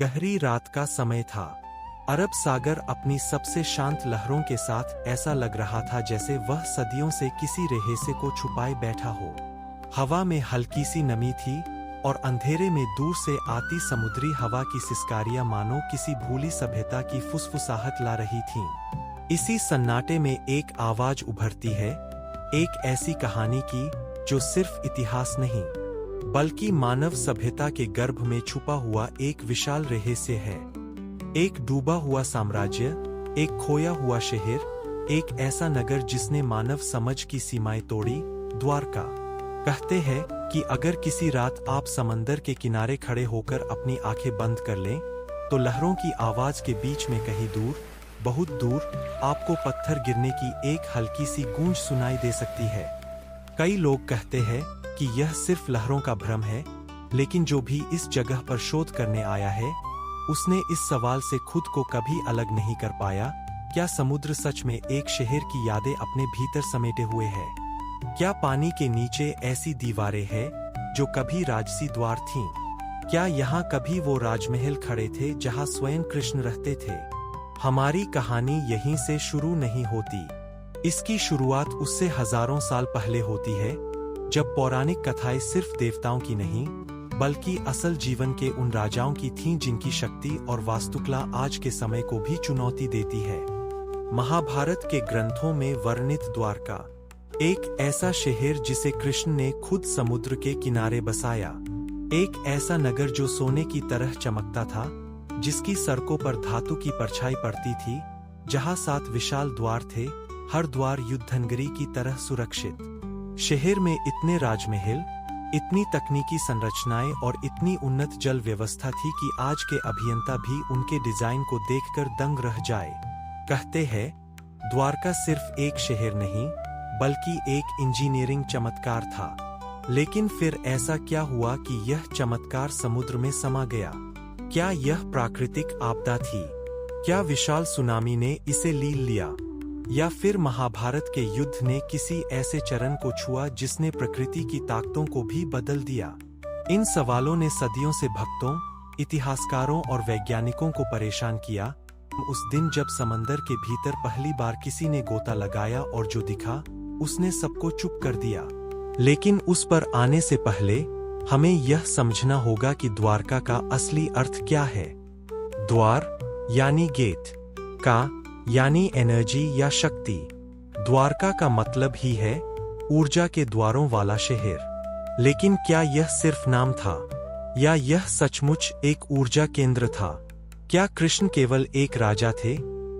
गहरी रात का समय था। अरब सागर अपनी सबसे शांत लहरों के साथ ऐसा लग रहा था जैसे वह सदियों से किसी रेहेसे को छुपाए बैठा हो। हवा में हल्की सी नमी थी और अंधेरे में दूर से आती समुद्री हवा की सिसकारियां मानो किसी भूली सभ्यता की फुसफुसाहट ला रही थीं। इसी सन्नाटे में एक आवाज उभरती है, एक ऐसी कहानी की जो सिर्फ इतिहास नहीं बल्कि मानव सभ्यता के गर्भ में छुपा हुआ एक विशाल रहस्य है। एक डूबा हुआ साम्राज्य, एक खोया हुआ शहर, एक ऐसा नगर जिसने मानव समझ की सीमाएं तोड़ी, द्वारका। कहते हैं कि अगर किसी रात आप समंदर के किनारे खड़े होकर अपनी आंखें बंद कर लें, तो लहरों की आवाज के बीच में कहीं दूर, बहुत दूर, आपको पत्थर गिरने की एक हल्की सी गूंज सुनाई दे सकती है। कई लोग कहते हैं कि यह सिर्फ लहरों का भ्रम है, लेकिन जो भी इस जगह पर शोध करने आया है, उसने इस सवाल से खुद को कभी अलग नहीं कर पाया, क्या समुद्र सच में एक शहर की यादें अपने भीतर समेटे हुए है? क्या पानी के नीचे ऐसी दीवारें हैं जो कभी राजसी द्वार थीं? क्या यहाँ कभी वो राजमहल खड़े थे जहाँ स्वयं कृष्ण रहते थे? हमारी कहानी यहीं से शुरू नहीं होती। इसकी शुरुआत उससे हजारों साल पहले होती है, जब पौराणिक कथाएं सिर्फ देवताओं की नहीं बल्कि असल जीवन के उन राजाओं की थीं जिनकी शक्ति और वास्तुकला आज के समय को भी चुनौती देती है। महाभारत के ग्रंथों में वर्णित द्वारका, एक ऐसा शहर जिसे कृष्ण ने खुद समुद्र के किनारे बसाया, एक ऐसा नगर जो सोने की तरह चमकता था, जिसकी सड़कों पर धातु की परछाई पड़ती थी, जहां 7 विशाल द्वार थे, हर द्वार युद्धनगरी की तरह सुरक्षित। शहर में इतने राजमहल, इतनी तकनीकी संरचनाएं और इतनी उन्नत जल व्यवस्था थी कि आज के अभियंता भी उनके डिजाइन को देखकर दंग रह जाए। कहते हैं, द्वारका सिर्फ एक शहर नहीं बल्कि एक इंजीनियरिंग चमत्कार था। लेकिन फिर ऐसा क्या हुआ कि यह चमत्कार समुद्र में समा गया? क्या यह प्राकृतिक आपदा थी? क्या विशाल सुनामी ने इसे लील लिया? या फिर महाभारत के युद्ध ने किसी ऐसे चरण को छुआ जिसने प्रकृति की ताकतों को भी बदल दिया? इन सवालों ने सदियों से भक्तों, इतिहासकारों और वैज्ञानिकों को परेशान किया। उस दिन जब समंदर के भीतर पहली बार किसी ने गोता लगाया और जो दिखा, उसने सबको चुप कर दिया। लेकिन उस पर आने से पहले हमें यह समझना होगा कि द्वारका का असली अर्थ क्या है। द्वार यानी गेट, का यानी एनर्जी या शक्ति। द्वारका का मतलब ही है ऊर्जा के द्वारों वाला शहर। लेकिन क्या यह सिर्फ नाम था, या यह सचमुच एक ऊर्जा केंद्र था? क्या कृष्ण केवल एक राजा थे,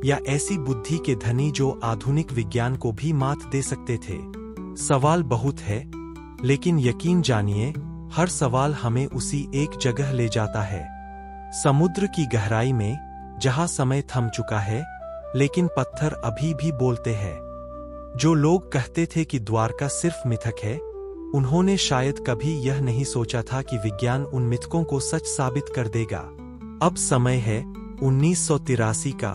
या ऐसी बुद्धि के धनी जो आधुनिक विज्ञान को भी मात दे सकते थे? सवाल बहुत है, लेकिन यकीन जानिए, हर सवाल हमें उसी एक जगह ले जाता है, समुद्र की गहराई में, जहां समय थम चुका है लेकिन पत्थर अभी भी बोलते हैं। जो लोग कहते थे कि द्वारका सिर्फ मिथक है, उन्होंने शायद कभी यह नहीं सोचा था कि विज्ञान उन मिथकों को सच साबित कर देगा। अब समय है 1983 का।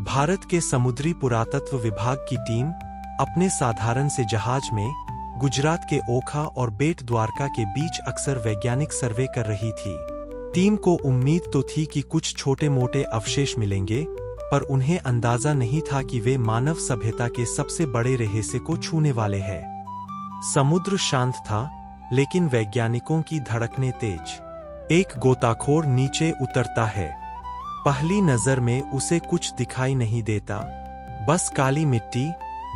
भारत के समुद्री पुरातत्व विभाग की टीम अपने साधारण से जहाज में गुजरात के ओखा और बेट द्वारका के बीच अक्सर वैज्ञानिक सर्वे कर रही थी। टीम को उम्मीद तो थी कि कुछ छोटे मोटे अवशेष मिलेंगे, पर उन्हें अंदाजा नहीं था कि वे मानव सभ्यता के सबसे बड़े रहस्य को छूने वाले हैं। समुद्र शांत था, लेकिन वैज्ञानिकों की धड़कनें तेज। एक गोताखोर नीचे उतरता है। पहली नजर में उसे कुछ दिखाई नहीं देता, बस काली मिट्टी,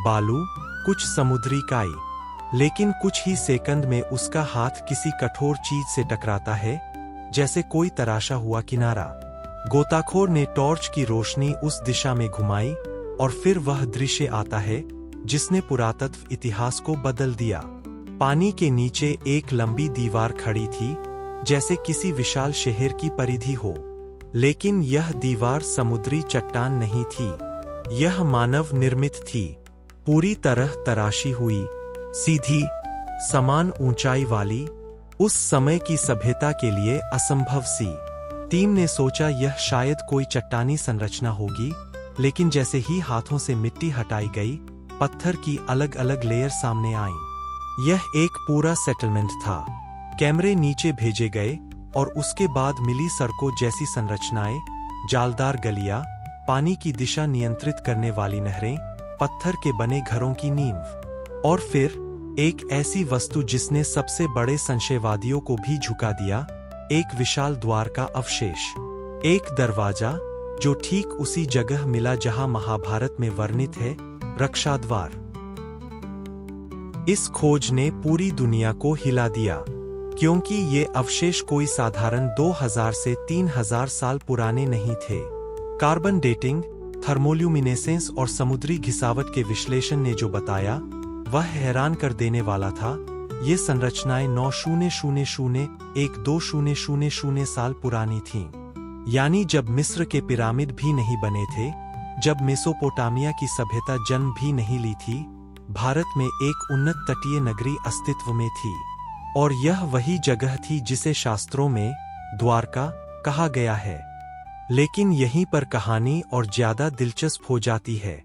बालू, कुछ समुद्री काई। लेकिन कुछ ही सेकंड में उसका हाथ किसी कठोर चीज से टकराता है, जैसे कोई तराशा हुआ किनारा। गोताखोर ने टॉर्च की रोशनी उस दिशा में घुमाई और फिर वह दृश्य आता है जिसने पुरातत्व इतिहास को बदल दिया। पानी के नीचे एक लंबी दीवार खड़ी थी, जैसे किसी विशाल शहर की परिधि हो। लेकिन यह दीवार समुद्री चट्टान नहीं थी, यह मानव निर्मित थी, पूरी तरह तराशी हुई, सीधी, समान ऊंचाई वाली, उस समय की सभ्यता के लिए असंभव सी। टीम ने सोचा यह शायद कोई चट्टानी संरचना होगी, लेकिन जैसे ही हाथों से मिट्टी हटाई गई, पत्थर की अलग अलग लेयर सामने आईं। यह एक पूरा सेटलमेंट था। कैमरे नीचे भेजे गए, और उसके बाद मिली सड़कों जैसी संरचनाएं, जालदार गलियां, पानी की दिशा नियंत्रित करने वाली नहरें, पत्थर के बने घरों की नींव, और फिर एक ऐसी वस्तु जिसने सबसे बड़े संशयवादियों को भी झुका दिया, एक विशाल द्वार का अवशेष। एक दरवाजा जो ठीक उसी जगह मिला जहां महाभारत में वर्णित है, रक्षा द्वार। इस खोज ने पूरी दुनिया को हिला दिया, क्योंकि ये अवशेष कोई साधारण 2000 से 3000 साल पुराने नहीं थे। कार्बन डेटिंग, थर्मोल्यूमिनेसेंस और समुद्री घिसावट के विश्लेषण ने जो बताया, वह हैरान कर देने वाला था। ये संरचनाएं 9,000-1,2,000 साल पुरानी थीं। यानी जब मिस्र के पिरामिड भी नहीं बने थे, जब मेसोपोटामिया की सभ्यता जन्म भी नहीं ली थी, भारत में एक उन्नत तटीय नगरी अस्तित्व में थी। और यह वही जगह थी जिसे शास्त्रों में द्वारका कहा गया है। लेकिन यहीं पर कहानी और ज्यादा दिलचस्प हो जाती है,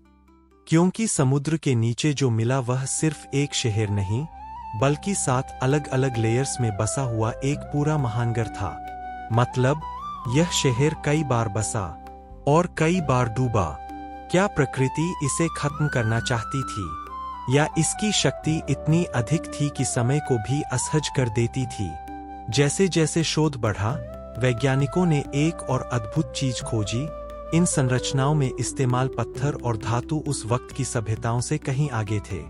क्योंकि समुद्र के नीचे जो मिला वह सिर्फ एक शहर नहीं, बल्कि 7 अलग अलग लेयर्स में बसा हुआ एक पूरा महानगर था। मतलब यह शहर कई बार बसा और कई बार डूबा। क्या प्रकृति इसे खत्म करना चाहती थी, या इसकी शक्ति इतनी अधिक थी कि समय को भी असहज कर देती थी? जैसे जैसे शोध बढ़ा, वैज्ञानिकों ने एक और अद्भुत चीज खोजी। इन संरचनाओं में इस्तेमाल पत्थर और धातु उस वक्त की सभ्यताओं से कहीं आगे थे।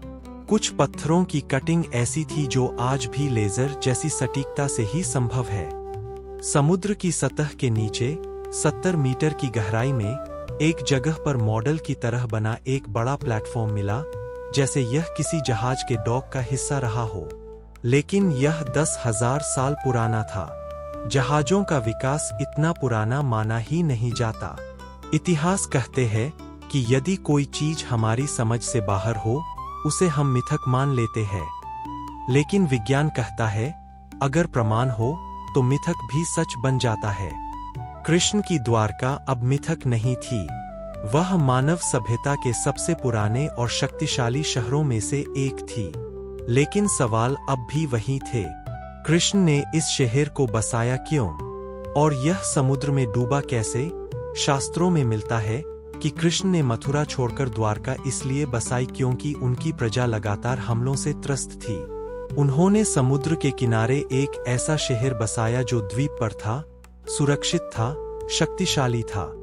कुछ पत्थरों की कटिंग ऐसी थी जो आज भी लेजर जैसी सटीकता से ही संभव है। समुद्र की सतह के नीचे 70 मीटर की गहराई में एक जगह पर मॉडल की तरह बना एक बड़ा प्लेटफॉर्म मिला, जैसे यह किसी जहाज के डॉक का हिस्सा रहा हो। लेकिन यह 10,000 साल पुराना था। जहाजों का विकास इतना पुराना माना ही नहीं जाता। इतिहास कहते हैं कि यदि कोई चीज हमारी समझ से बाहर हो, उसे हम मिथक मान लेते हैं। लेकिन विज्ञान कहता है, अगर प्रमाण हो तो मिथक भी सच बन जाता है। कृष्ण की द्वारका अब मिथक नहीं थी, वह मानव सभ्यता के सबसे पुराने और शक्तिशाली शहरों में से एक थी। लेकिन सवाल अब भी वही थे, कृष्ण ने इस शहर को बसाया क्यों, और यह समुद्र में डूबा कैसे? शास्त्रों में मिलता है कि कृष्ण ने मथुरा छोड़कर द्वारका इसलिए बसाई क्योंकि उनकी प्रजा लगातार हमलों से त्रस्त थी। उन्होंने समुद्र के किनारे एक ऐसा शहर बसाया जो द्वीप पर था, सुरक्षित था, शक्तिशाली था।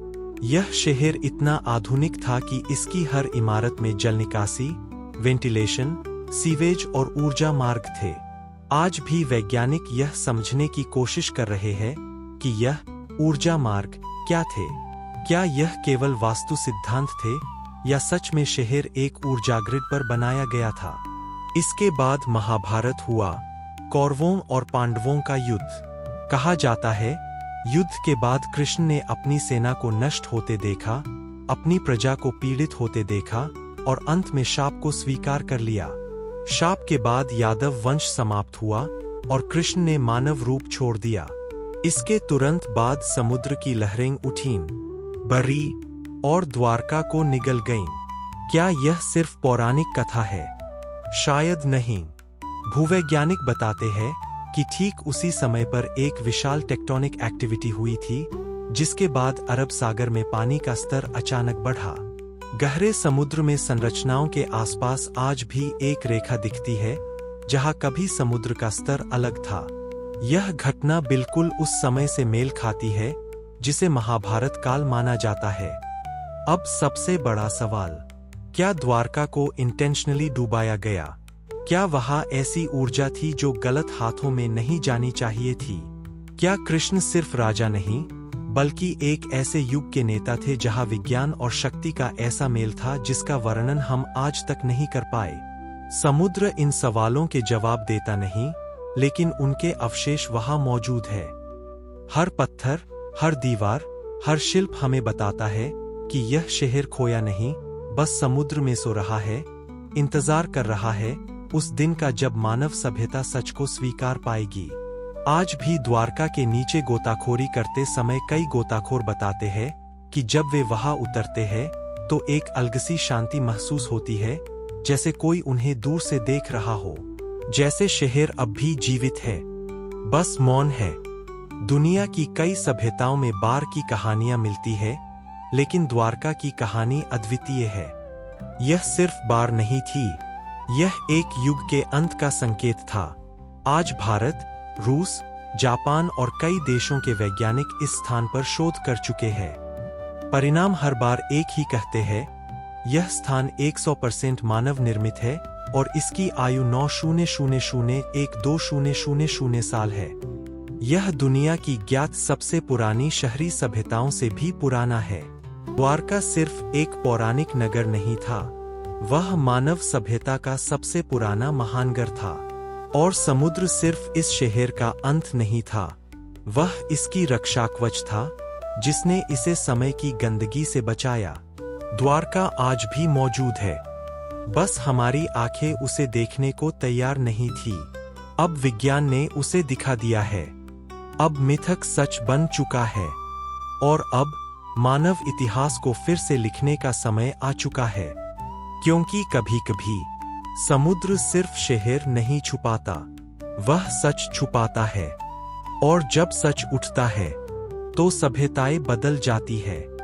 यह शहर इतना आधुनिक था कि इसकी हर इमारत में जल निकासी, वेंटिलेशन, सीवेज और ऊर्जा मार्ग थे। आज भी वैज्ञानिक यह समझने की कोशिश कर रहे हैं कि यह ऊर्जा मार्ग क्या थे। क्या यह केवल वास्तु सिद्धांत थे, या सच में शहर एक ऊर्जा ग्रिड पर बनाया गया था? इसके बाद महाभारत हुआ, कौरवों और पांडवों का युद्ध। कहा जाता है, युद्ध के बाद कृष्ण ने अपनी सेना को नष्ट होते देखा, अपनी प्रजा को पीड़ित होते देखा और अंत में शाप को स्वीकार कर लिया। शाप के बाद यादव वंश समाप्त हुआ और कृष्ण ने मानव रूप छोड़ दिया। इसके तुरंत बाद समुद्र की लहरें उठीं, बरी और द्वारका को निगल गईं। क्या यह सिर्फ पौराणिक कथा है? शायद नहीं। भूवैज्ञानिक बताते हैं कि ठीक उसी समय पर एक विशाल टेक्टोनिक एक्टिविटी हुई थी, जिसके बाद अरब सागर में पानी का स्तर अचानक बढ़ा। गहरे समुद्र में संरचनाओं के आसपास आज भी एक रेखा दिखती है, जहां कभी समुद्र का स्तर अलग था। यह घटना बिल्कुल उस समय से मेल खाती है जिसे महाभारत काल माना जाता है। अब सबसे बड़ा सवाल, क्या द्वारका को इंटेंशनली डुबाया गया? क्या वहां ऐसी ऊर्जा थी जो गलत हाथों में नहीं जानी चाहिए थी? क्या कृष्ण सिर्फ राजा नहीं, बल्कि एक ऐसे युग के नेता थे जहां विज्ञान और शक्ति का ऐसा मेल था जिसका वर्णन हम आज तक नहीं कर पाए? समुद्र इन सवालों के जवाब देता नहीं, लेकिन उनके अवशेष वहां मौजूद है। हर पत्थर, हर दीवार, हर शिल्प हमें बताता है कि यह शहर खोया नहीं, बस समुद्र में सो रहा है, इंतजार कर रहा है उस दिन का जब मानव सभ्यता सच को स्वीकार पाएगी। आज भी द्वारका के नीचे गोताखोरी करते समय कई गोताखोर बताते हैं कि जब वे वहां उतरते हैं तो एक अलग सी शांति महसूस होती है, जैसे कोई उन्हें दूर से देख रहा हो, जैसे शहर अब भी जीवित है, बस मौन है। दुनिया की कई सभ्यताओं में बार की कहानियां मिलती है, लेकिन द्वारका की कहानी अद्वितीय है। यह सिर्फ बार नहीं थी, यह एक युग के अंत का संकेत था। आज भारत, रूस, जापान और कई देशों के वैज्ञानिक इस स्थान पर शोध कर चुके हैं। परिणाम हर बार एक ही कहते हैं, यह स्थान 100% मानव निर्मित है और इसकी आयु 9,000,120,000 साल है। यह दुनिया की ज्ञात सबसे पुरानी शहरी सभ्यताओं से भी पुराना है। द्वारका सिर्फ एक पौराणिक नगर नहीं था, वह मानव सभ्यता का सबसे पुराना महानगर था। और समुद्र सिर्फ इस शहर का अंत नहीं था, वह इसकी रक्षाकवच था, जिसने इसे समय की गंदगी से बचाया। द्वारका आज भी मौजूद है, बस हमारी आंखें उसे देखने को तैयार नहीं थी। अब विज्ञान ने उसे दिखा दिया है, अब मिथक सच बन चुका है और अब मानव इतिहास को फिर से लिखने का समय आ चुका है। क्योंकि कभी-कभी समुद्र सिर्फ शहर नहीं छुपाता, वह सच छुपाता है। और जब सच उठता है, तो सभ्यताएं बदल जाती है।